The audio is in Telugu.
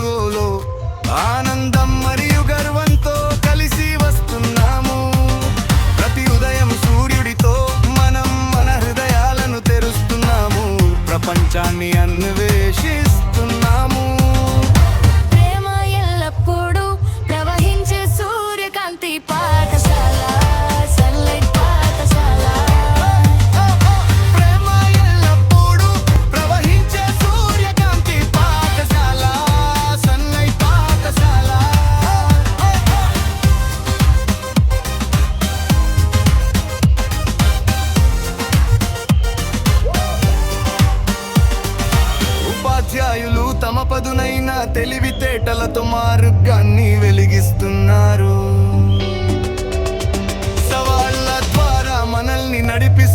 వెలుగులో ఆనందం మరియు గర్వంతో కలిసి వస్తున్నాము. ప్రతి ఉదయం సూర్యుడితో మనం మన హృదయాలను తెరుస్తున్నాము, ప్రపంచాన్ని అన్వేషిస్తున్నాము. ప్రేమ ఎల్లప్పుడూ ప్రవహించే సూర్యకాంతి పాఠశాల, సన్లైట్ పాఠశాల. ప్రేమ ఎల్లప్పుడూ ప్రవహించే సూర్యకాంతి పాఠశాల, సన్లైట్ పాఠశాల. ఉపాధ్యాయులు తమ పదునైన తెలివితేటలతో మార్గాన్ని వెలిగిస్తున్నారు. సవాళ్ళ ద్వారా మనల్ని నడిపిస్తున్నారు.